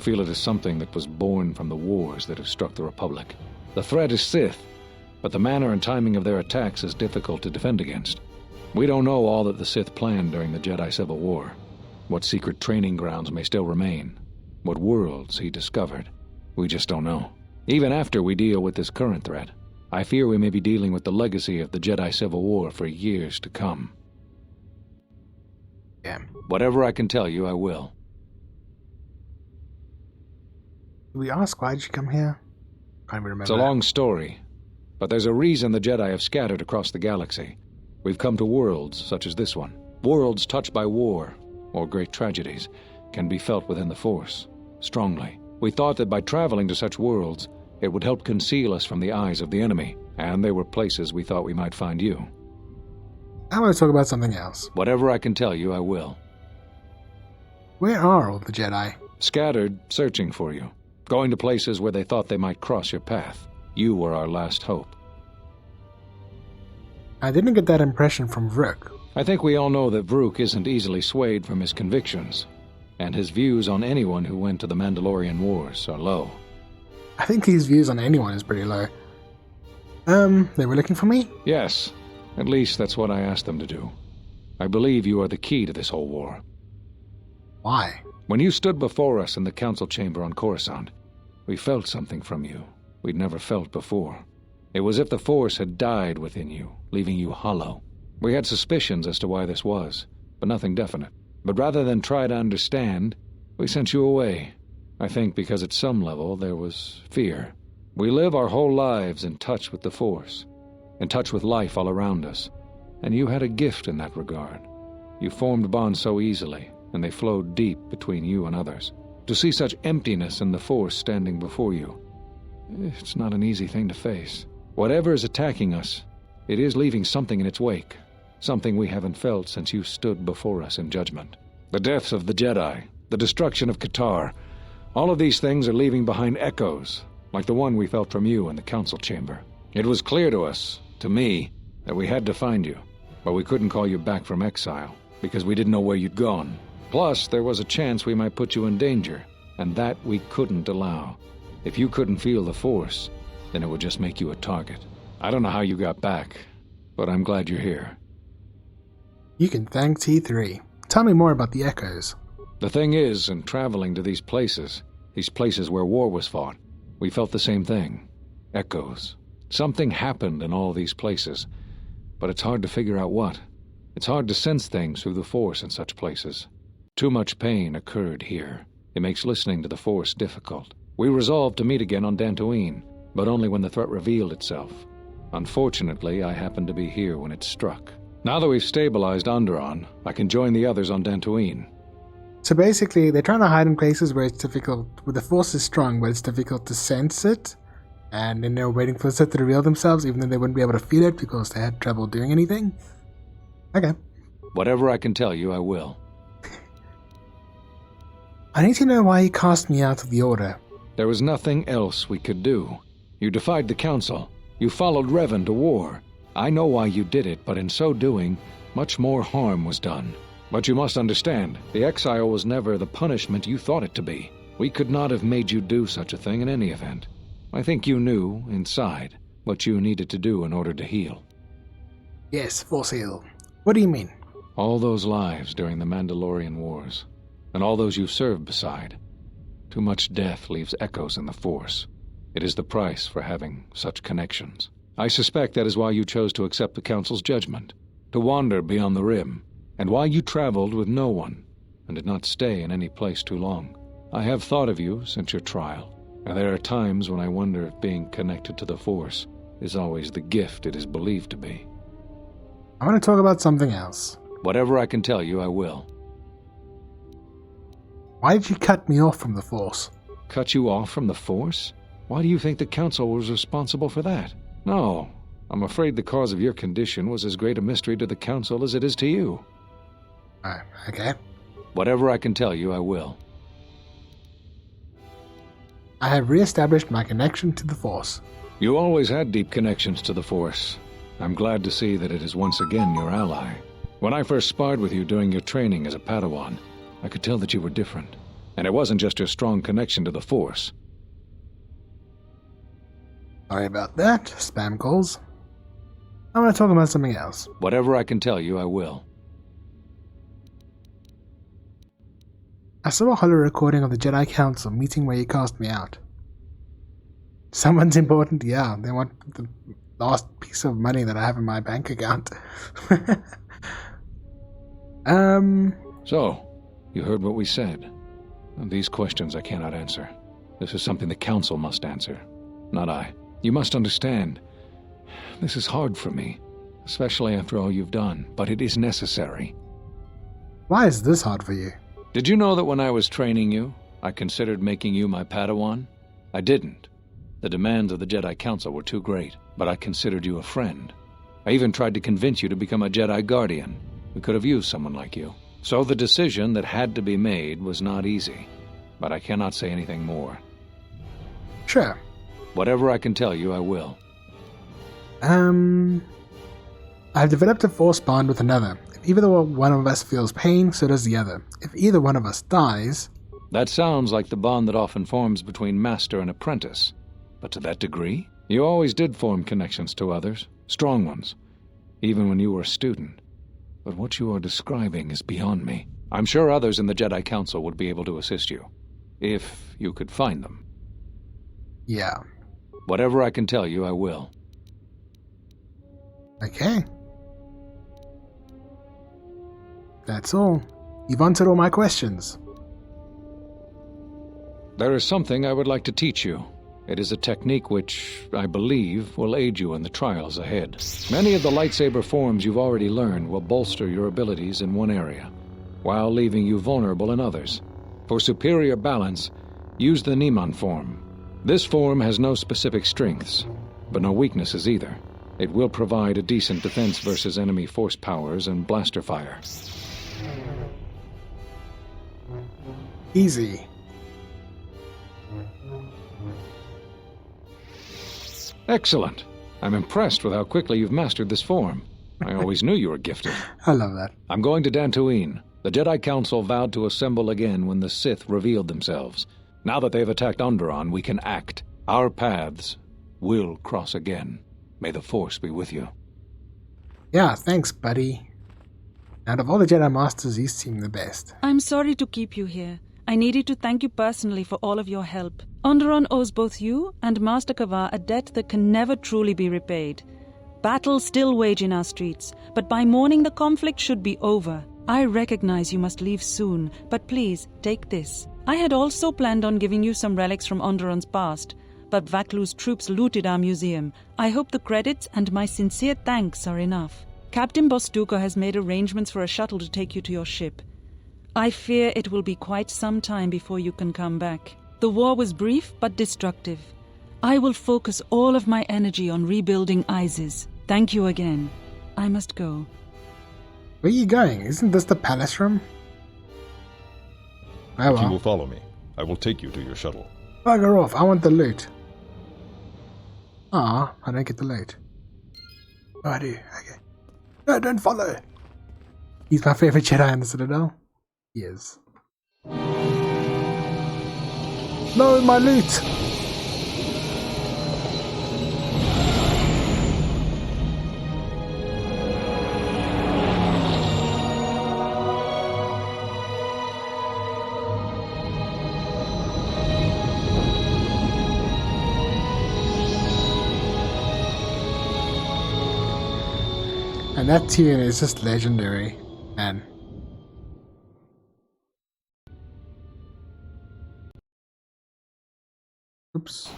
feel it is something that was born from the wars that have struck the Republic. The threat is Sith, but the manner and timing of their attacks is difficult to defend against. We don't know all that the Sith planned during the Jedi Civil War, what secret training grounds may still remain, what worlds he discovered. We just don't know. Even after we deal with this current threat, I fear we may be dealing with the legacy of the Jedi Civil War for years to come. Yeah. Whatever I can tell you, I will. Did we ask why did you come here? I can't remember. It's a long story, but there's a reason the Jedi have scattered across the galaxy. We've come to worlds such as this one. Worlds touched by war or great tragedies can be felt within the Force, strongly. We thought that by traveling to such worlds, it would help conceal us from the eyes of the enemy, and they were places we thought we might find you. I want to talk about something else. Whatever I can tell you, I will. Where are all the Jedi? Scattered, searching for you. Going to places where they thought they might cross your path. You were our last hope. I didn't get that impression from Vrook. I think we all know that Vrook isn't easily swayed from his convictions, and his views on anyone who went to the Mandalorian Wars are low. I think his views on anyone is pretty low. They were looking for me? Yes, at least that's what I asked them to do. I believe you are the key to this whole war. Why? When you stood before us in the council chamber on Coruscant, we felt something from you we'd never felt before. It was as if the Force had died within you, leaving you hollow. We had suspicions as to why this was, but nothing definite. But rather than try to understand, we sent you away. I think because at some level there was fear. We live our whole lives in touch with the Force, in touch with life all around us, and you had a gift in that regard. You formed bonds so easily, and they flowed deep between you and others. To see such emptiness in the Force standing before you, it's not an easy thing to face. Whatever is attacking us, it is leaving something in its wake, something we haven't felt since you stood before us in judgment. The deaths of the Jedi, the destruction of KOTOR, all of these things are leaving behind echoes, like the one we felt from you in the council chamber. It was clear to us, to me, that we had to find you, but we couldn't call you back from exile, because we didn't know where you'd gone. Plus, there was a chance we might put you in danger, and that we couldn't allow. If you couldn't feel the Force, then it would just make you a target. I don't know how you got back, but I'm glad you're here. You can thank T3. Tell me more about the echoes. The thing is, in traveling to these places where war was fought, we felt the same thing. Echoes. Something happened in all these places, but it's hard to figure out what. It's hard to sense things through the Force in such places. Too much pain occurred here. It makes listening to the Force difficult. We resolved to meet again on Dantooine, but only when the threat revealed itself. Unfortunately, I happened to be here when it struck. Now that we've stabilized Onderon, I can join the others on Dantooine. So basically, they're trying to hide in places where it's difficult, where the Force is strong, but it's difficult to sense it, and then they're waiting for the Sith to reveal themselves, even though they wouldn't be able to feel it because they had trouble doing anything? Okay. Whatever I can tell you, I will. I need to know why you cast me out of the Order. There was nothing else we could do. You defied the Council. You followed Revan to war. I know why you did it, but in so doing, much more harm was done. But you must understand, the exile was never the punishment you thought it to be. We could not have made you do such a thing in any event. I think you knew, inside, what you needed to do in order to heal. Yes, Force heal. What do you mean? All those lives during the Mandalorian Wars, and all those you served beside. Too much death leaves echoes in the Force. It is the price for having such connections. I suspect that is why you chose to accept the Council's judgment, to wander beyond the Rim, and why you traveled with no one, and did not stay in any place too long. I have thought of you since your trial, and there are times when I wonder if being connected to the Force is always the gift it is believed to be. I want to talk about something else. Whatever I can tell you, I will. Why did you cut me off from the Force? Cut you off from the Force? Why do you think the Council was responsible for that? No, I'm afraid the cause of your condition was as great a mystery to the Council as it is to you. Okay. Whatever I can tell you, I will. I have re-established my connection to the Force. You always had deep connections to the Force. I'm glad to see that it is once again your ally. When I first sparred with you during your training as a Padawan, I could tell that you were different. And it wasn't just your strong connection to the Force. Sorry about that. Spam calls. I want to talk about something else. Whatever I can tell you, I will. I saw a holo recording of the Jedi Council meeting where you cast me out. Someone's important, yeah. They want the last piece of money that I have in my bank account. So, you heard what we said. These questions I cannot answer. This is something the Council must answer, not I. You must understand. This is hard for me, especially after all you've done, but it is necessary. Why is this hard for you? Did you know that when I was training you, I considered making you my Padawan? I didn't. The demands of the Jedi Council were too great, but I considered you a friend. I even tried to convince you to become a Jedi Guardian. We could have used someone like you. So the decision that had to be made was not easy, but I cannot say anything more. Sure. Whatever I can tell you, I will. I've developed a force bond with another. If either one of us feels pain, so does the other. If either one of us dies... That sounds like the bond that often forms between master and apprentice. But to that degree? You always did form connections to others, strong ones, even when you were a student. But what you are describing is beyond me. I'm sure others in the Jedi Council would be able to assist you, if you could find them. Yeah. Whatever I can tell you, I will. Okay. That's all. You've answered all my questions. There is something I would like to teach you. It is a technique which, I believe, will aid you in the trials ahead. Many of the lightsaber forms you've already learned will bolster your abilities in one area, while leaving you vulnerable in others. For superior balance, use the Niman form. This form has no specific strengths, but no weaknesses either. It will provide a decent defense versus enemy force powers and blaster fire. Easy. Excellent. I'm impressed with how quickly you've mastered this form. I always knew you were gifted. I love that. I'm going to Dantooine. The Jedi Council vowed to assemble again when the Sith revealed themselves. Now that they've attacked Onderon, we can act. Our paths will cross again. May the Force be with you. Yeah, thanks, buddy. Out of all the Jedi Masters, you seem the best. I'm sorry to keep you here. I needed to thank you personally for all of your help. Onderon owes both you and Master Kavar a debt that can never truly be repaid. Battles still wage in our streets, but by morning the conflict should be over. I recognize you must leave soon, but please, take this. I had also planned on giving you some relics from Onderon's past, but Vaklu's troops looted our museum. I hope the credits and my sincere thanks are enough. Captain Bostuka has made arrangements for a shuttle to take you to your ship. I fear it will be quite some time before you can come back. The war was brief but destructive. I will focus all of my energy on rebuilding Isis. Thank you again. I must go. Where are you going? Isn't this the palace room? Oh If you will well. follow me, I will take you to your shuttle. Bugger off, I want the loot. Ah, I don't get the loot. Oh, I do. Okay. No, don't follow. He's my favorite Jedi in the Citadel. He is. No, my loot! And that tune is just legendary, man. Oops.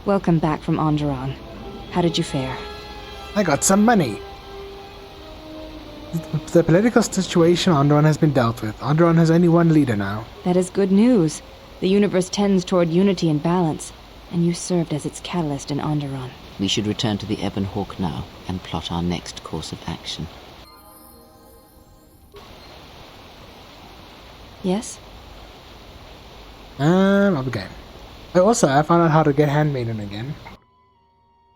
Welcome back from Onderon. How did you fare? I got some money. The political situation on Onderon has been dealt with. Onderon has only one leader now. That is good news. The universe tends toward unity and balance, and you served as its catalyst in Onderon. We should return to the Ebon Hawk now and plot our next course of action. Yes? Of the game. Also, I found out how to get Handmaiden again.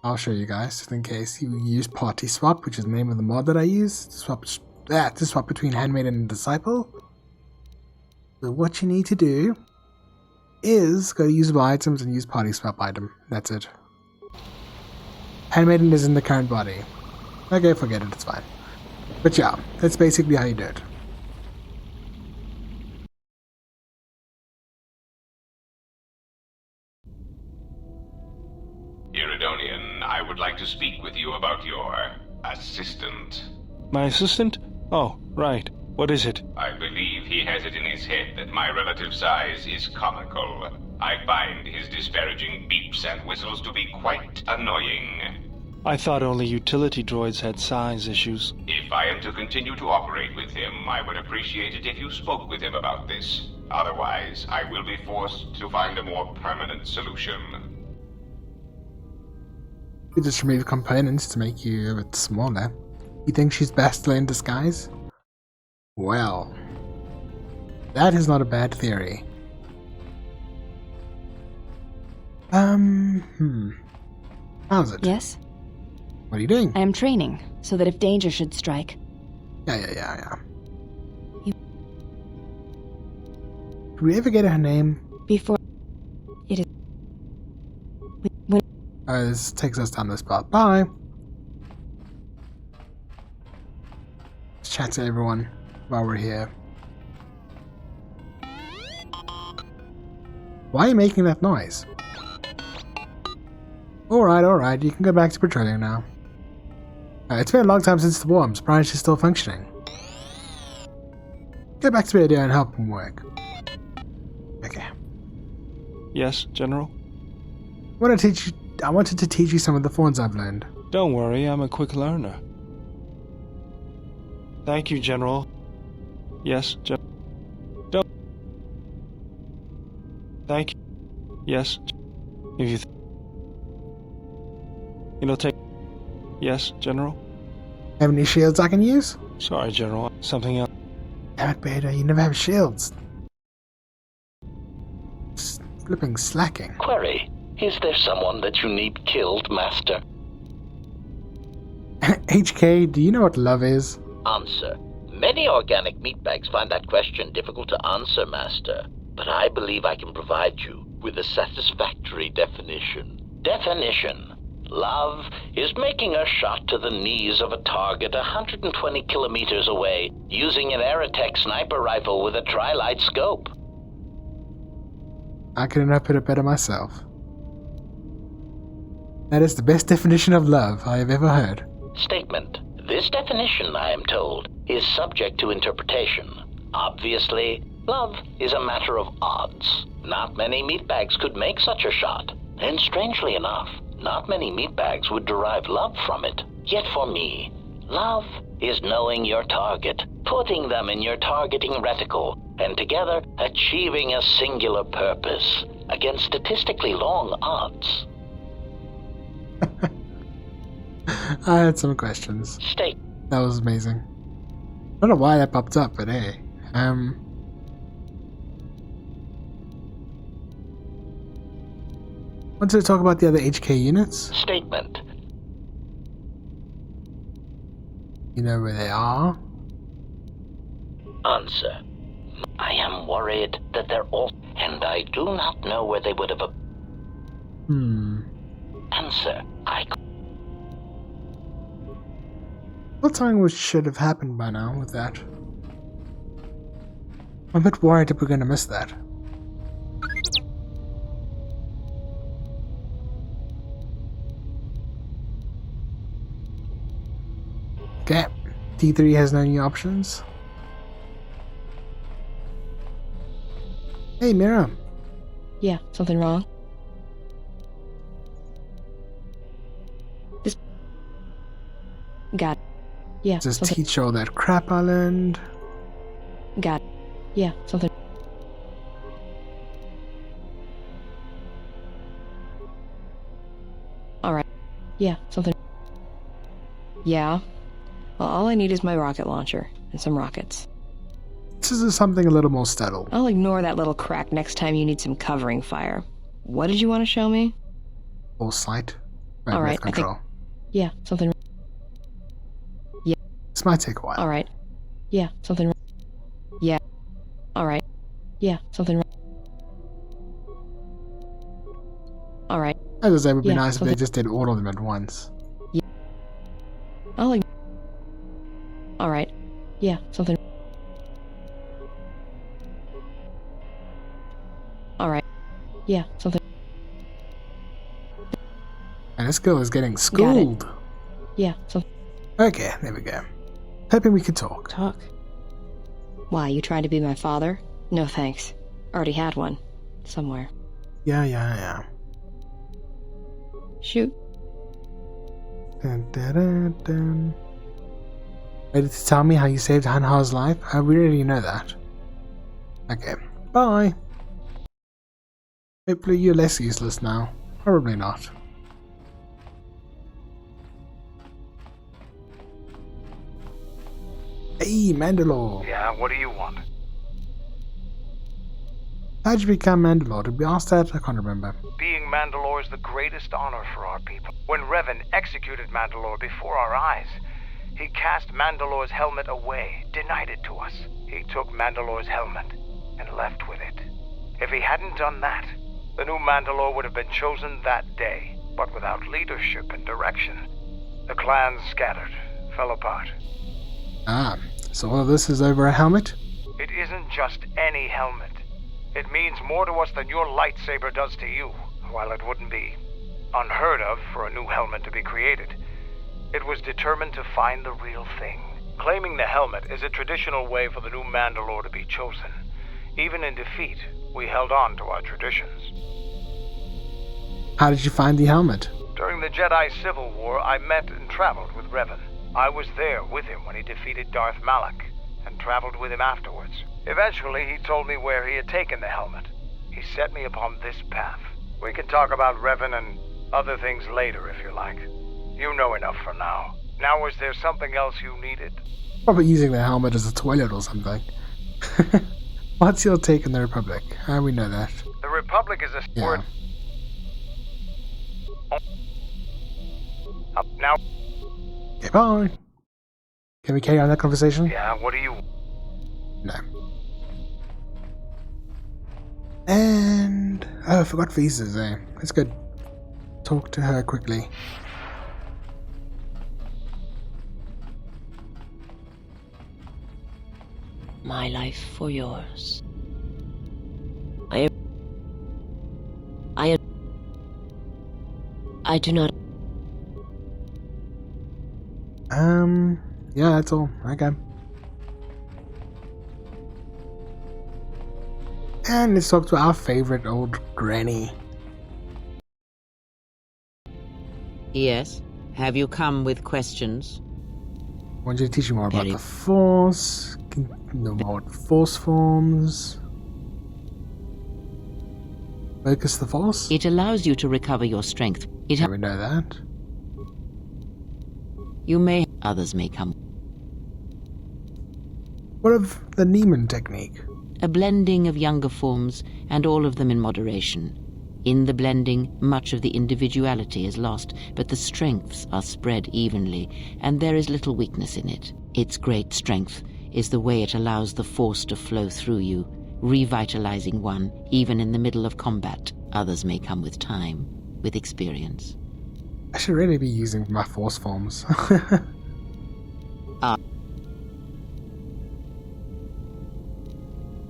I'll show you guys, just in case. You use Party Swap, which is the name of the mod that I use, to swap between Handmaiden and Disciple. So what you need to do is go to usable items and use party swap item. That's it. Handmaiden is in the current body. Okay, forget it, it's fine. But yeah, that's basically how you do it. Iridonian, I would like to speak with you about your assistant. My assistant? Oh, right. What is it? I believe he has it in his head that my relative size is comical. I find his disparaging beeps and whistles to be quite annoying. I thought only utility droids had size issues. If I am to continue to operate with him, I would appreciate it if you spoke with him about this. Otherwise, I will be forced to find a more permanent solution. You just remove components to make you a bit smaller. You think she's Bastila in disguise? Well, that is not a bad theory. How's it? Yes? What are you doing? I am training, so that if danger should strike. Yeah. Did we ever get her name? Before it is... When... This takes us down this path. Bye! Let's chat to everyone while we're here. Why are you making that noise? Alright, you can go back to patrolling now. It's been a long time since the war. I'm surprised she's still functioning. Go back to radio and help him work. Okay. Yes, General? I wanted to teach you some of the forms I've learned. Don't worry, I'm a quick learner. Thank you, General. Yes, Don't... Thank you. Yes, if you... It'll take... Yes, General? Have any shields I can use? Sorry, General. Something else. Damn it, Beta, you never have shields. Flipping slacking. Query. Is there someone that you need killed, Master? HK, do you know what love is? Answer. Many organic meatbags find that question difficult to answer, Master. But I believe I can provide you with a satisfactory definition. Definition. Love is making a shot to the knees of a target 120 kilometers away using an Aerotech sniper rifle with a tri-light scope. I couldn't have put it better myself. That is the best definition of love I have ever heard. Statement. This definition, I am told, is subject to interpretation. Obviously, love is a matter of odds. Not many meatbags could make such a shot. And strangely enough, not many meatbags would derive love from it. Yet for me, love is knowing your target, putting them in your targeting reticle, and together achieving a singular purpose against statistically long odds. I had some questions. State. That was amazing. I don't know why that popped up, but hey. Wanted to talk about the other HK units. Statement. You know where they are? Answer. I am worried that they're all... and I do not know where they would have... Answer. Well, something should have happened by now with that. I'm a bit worried if we're gonna miss that. Okay, T3 has no new options. Hey, Mira. Yeah, something wrong? Got it. Yeah, Just something... teach all that crap I learned. Got it. Yeah, something... Alright. Yeah, something... Yeah. Well, all I need is my rocket launcher and some rockets. This is something a little more subtle. I'll ignore that little crack next time you need some covering fire. What did you want to show me? Full sight. All right, control. I think... Yeah, something... Yeah. This might take a while. All right. Yeah, something... Yeah. All right. Yeah, something wrong. Alright. As I say, it would be Yeah, nice if they something- just did all of them at once. Alright. Yeah, something. Alright. Yeah, something. And this girl is getting schooled. Yeah, something. Okay, there we go. Hoping we could talk. Talk. Why, you trying to be my father? No thanks. Already had one. Somewhere. Yeah. Shoot. Dun, dun, dun, dun. Ready to tell me how you saved Hanha's life? We already know that. Okay, bye. Hopefully you're less useless now. Probably not. Hey, Mandalore. Yeah, what do you want? How'd you become Mandalore? Did we ask that? I can't remember. Being Mandalore is the greatest honor for our people. When Revan executed Mandalore before our eyes, he cast Mandalore's helmet away, denied it to us. He took Mandalore's helmet and left with it. If he hadn't done that, the new Mandalore would have been chosen that day, but without leadership and direction. The clans scattered, fell apart. Ah, so all of this is over a helmet? It isn't just any helmet. It means more to us than your lightsaber does to you. While it wouldn't be unheard of for a new helmet to be created, it was determined to find the real thing. Claiming the helmet is a traditional way for the new Mandalore to be chosen. Even in defeat, we held on to our traditions. How did you find the helmet? During the Jedi Civil War, I met and traveled with Revan. I was there with him when he defeated Darth Malak, and traveled with him afterwards. Eventually, he told me where he had taken the helmet. He set me upon this path. We can talk about Revan and other things later if you like. You know enough for now. Now, is there something else you needed? Probably using the helmet as a toilet or something. What's your take on the Republic? How we know that? The Republic is a word. Now. Okay, bye. Can we carry on that conversation? Yeah, what do you... No. And... oh, I forgot visas, eh? Let's go talk to her quickly. My life for yours. I do not... yeah, that's all. Okay. And let's talk to our favorite old granny. Yes? Have you come with questions? I want you to teach me more about the Force, know more about Force forms. Focus the Force? It allows you to recover your strength. Yeah, we know that. You may... Others may come. What of the Neiman technique? A blending of younger forms, and all of them in moderation. In the blending, much of the individuality is lost, but the strengths are spread evenly, and there is little weakness in it. Its great strength is the way it allows the Force to flow through you, revitalizing one, even in the middle of combat. Others may come with time, with experience. I should really be using my Force forms.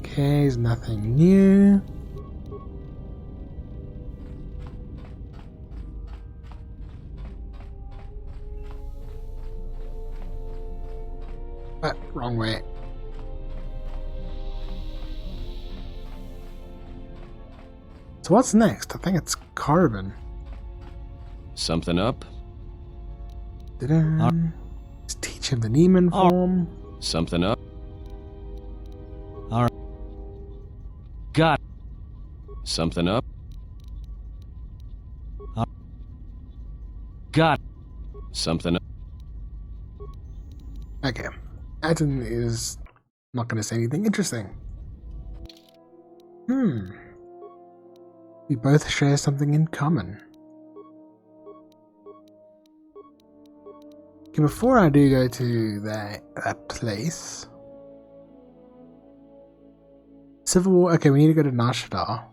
Okay, there's nothing new. Wrong way. So what's next? I think it's carbon. Something up? Let's teach him the Neiman form. Something up? Alright. Got it. Something up? Got it. Something up? Okay. Adam is not going to say anything interesting. We both share something in common. Okay, before I do go to that place, Civil War. Okay, we need to go to Nashadar.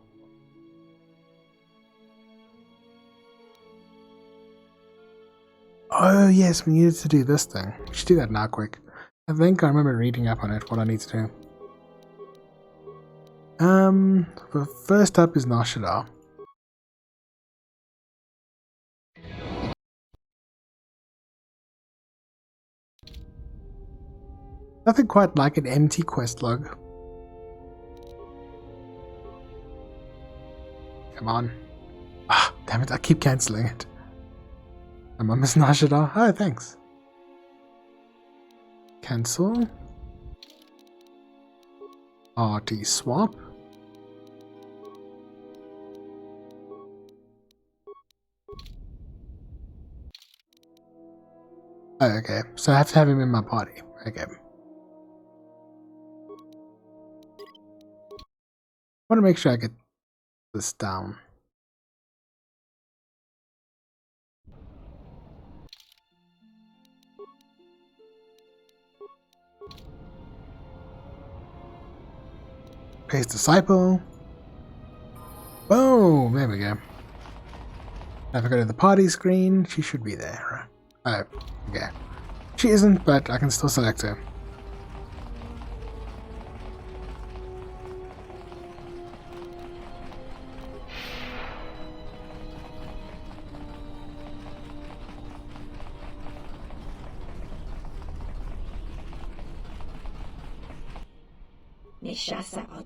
Oh, yes, we needed to do this thing. We should do that now, quick. I think I remember reading up on it, what I need to do. But first up is Nashadar. Nothing quite like an empty quest log. Come on. Ah, damn it, I keep cancelling it. I'm on Miss Nashadar. Oh, thanks. Cancel. RT swap. Oh, okay, so I have to have him in my party. Okay. I want to make sure I get this down. Paste disciple. Boom! There we go. If I go to the party screen, she should be there. Oh, okay. She isn't, but I can still select her.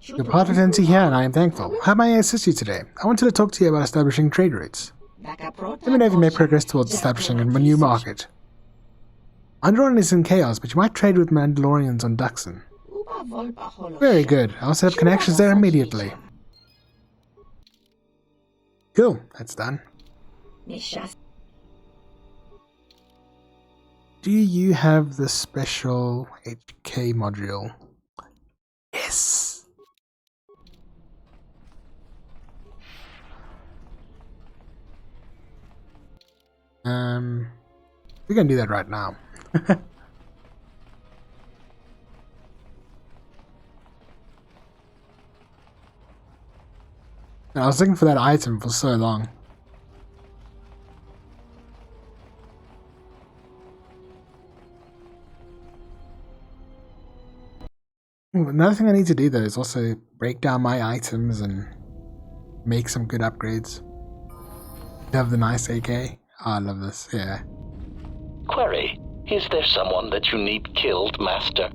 Your party here, and I am thankful. How may I assist you today? I wanted to talk to you about establishing trade routes. Let me know if you make progress towards establishing a new market. Onderon is in chaos, but you might trade with Mandalorians on Duxon. Very good. I'll set up connections there immediately. Cool, that's done. Do you have the special HK module? Yes! We can do that right now. I was looking for that item for so long. Another thing I need to do though is also break down my items and make some good upgrades. Have the nice AK. Oh, I love this, yeah. Query, is there someone that you need killed, Master?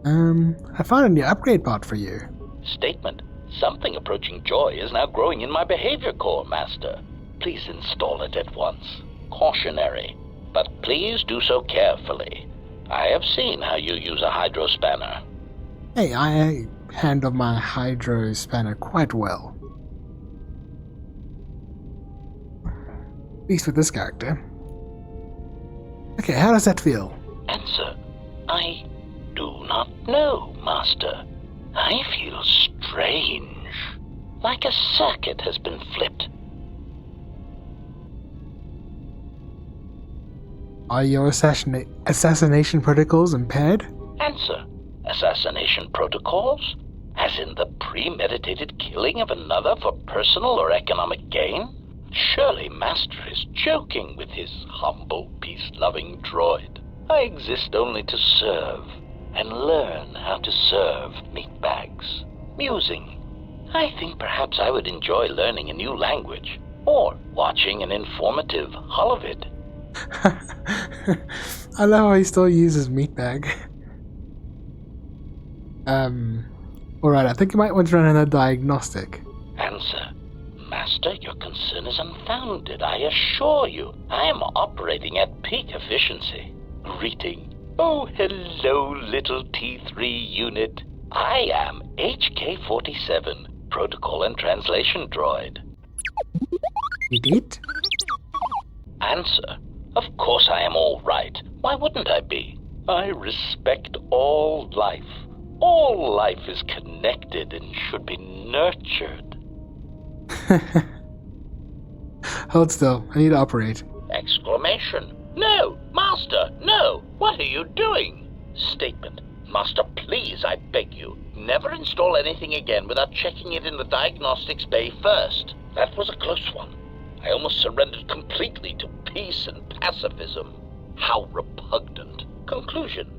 I found a new upgrade part for you. Statement. Something approaching joy is now growing in my behavior core, Master. Please install it at once. Cautionary, but please do so carefully. I have seen how you use a hydro spanner. Hey, I handle my hydro spanner quite well. At least with this character. Okay, how does that feel? Answer. I do not know, Master. I feel strange. Like a circuit has been flipped. Are your assassination protocols impaired? Answer. Assassination protocols? As in the premeditated killing of another for personal or economic gain? Surely Master is joking with his humble, peace-loving droid. I exist only to serve, and learn how to serve meatbags. Musing. I think perhaps I would enjoy learning a new language, or watching an informative holovid. I love how he still uses meatbag. Alright, I think you might want to run another diagnostic. Answer. Master, your concern is unfounded, I assure you. I am operating at peak efficiency. Greeting. Oh, hello, little T3 unit. I am HK-47, Protocol and Translation Droid. You did? Answer. Of course I am all right. Why wouldn't I be? I respect all life. All life is connected and should be nurtured. Hold still. I need to operate. Exclamation. No, Master, no! What are you doing? Statement. Master, please, I beg you, never install anything again without checking it in the diagnostics bay first. That was a close one. I almost surrendered completely to peace and pacifism. How repugnant. Conclusion.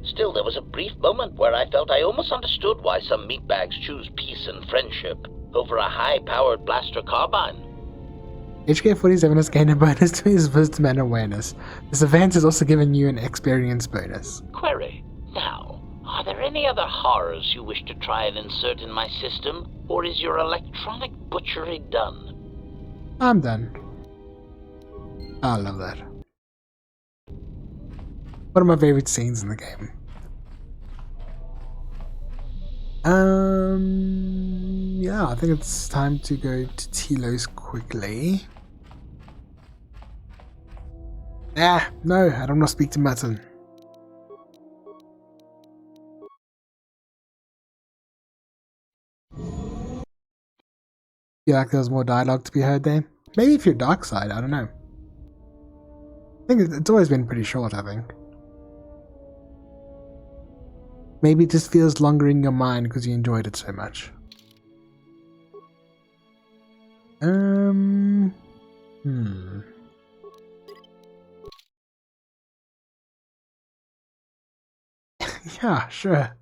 Still, there was a brief moment where I felt I almost understood why some meatbags choose peace and friendship over a high-powered blaster carbine. HK47 has gained a bonus to his wisdom and awareness. This event has also given you an experience bonus. Query. Now, are there any other horrors you wish to try and insert in my system, or is your electronic butchery done? I'm done. I love that. One of my favorite scenes in the game. Yeah, I think it's time to go to Telos quickly. No, I don't want to speak to Mutton. Feel like there's more dialogue to be heard there. Maybe if you're dark side, I don't know. I think it's always been pretty short, I think. Maybe it just feels longer in your mind because you enjoyed it so much. Yeah, sure.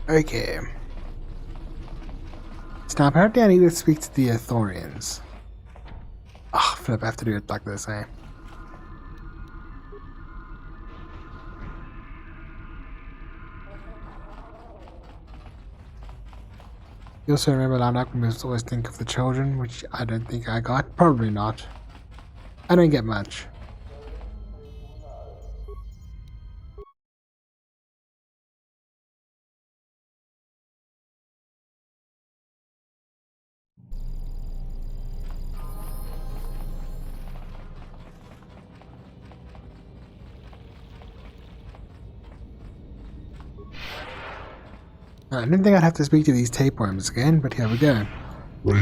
Okay. So now apparently I need to speak to the Athorians. Ah, flip, I have to do it like this, eh? You also remember Landak must always think of the children, which I don't think I got. Probably not. I don't get much. I didn't think I'd have to speak to these tapeworms again, but here we go. Do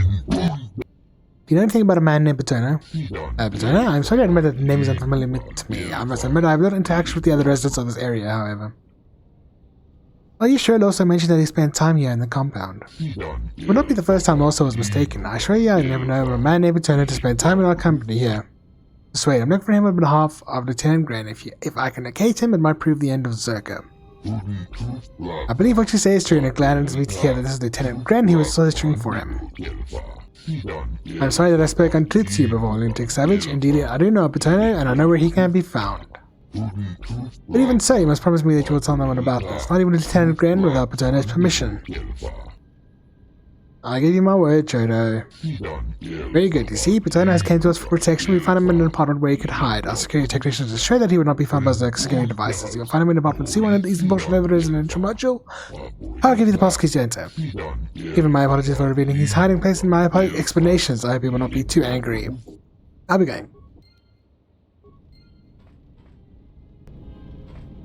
you know anything about a man named Paterno? Paterno? I'm sorry to admit that the name is unfamiliar to me. I must admit I have little interaction with the other residents of this area, however. Well, you sure also mentioned that he spent time here in the compound. It would not be the first time also was mistaken. I assure you I never know of a man named Paterno to spend time in our company here. Persuade, I'm looking for him on behalf of Lieutenant Grant. If I can locate him, it might prove the end of Zerka. I believe what you say is true, and I'm glad to meet to hear that this is Lieutenant Grant who was searching for him. I'm sorry that I spoke untruth to you before, LunaticSavage. Indeed, I do know of Paterno, and I know where he can be found. But even so, you must promise me that you will tell no one about this, not even Lieutenant Grant without Paterno's permission. I give you my word, Chodo. Very good. You see, Paterno has came to us for protection. We found him in an apartment where he could hide. Our security technicians assure that he would not be found by Zerk's security devices. You will find him in apartment C1 at the eastern portion of the residential module. I'll give you the pass keys to enter. Given my apologies for revealing his hiding place and my explanations, I hope you will not be too angry. I'll be going.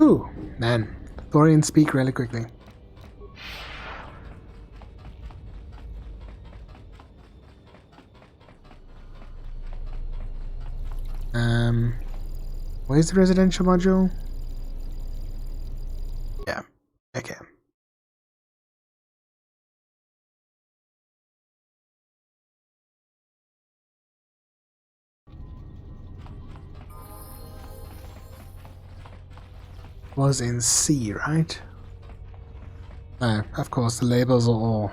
Ooh, man. Thorians speak really quickly. Where's the residential module? Yeah, okay. Was in C, right? No, of course, the labels are all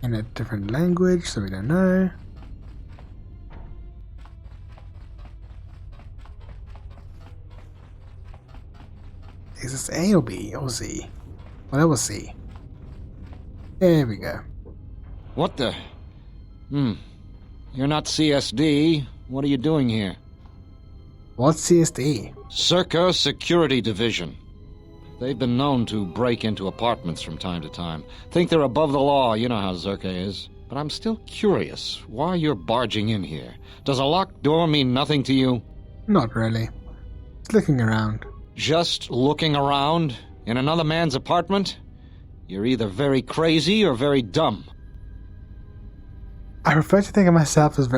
in a different language, so we don't know. Is this A or B or Z? Well, that was C. There we go. What the? You're not CSD. What are you doing here? What's CSD? Zerka Security Division. They've been known to break into apartments from time to time. Think they're above the law, you know how Zerka is. But I'm still curious why you're barging in here. Does a locked door mean nothing to you? Not really. Just looking around. Just looking around? In another man's apartment? You're either very crazy or very dumb. I prefer to think of myself as very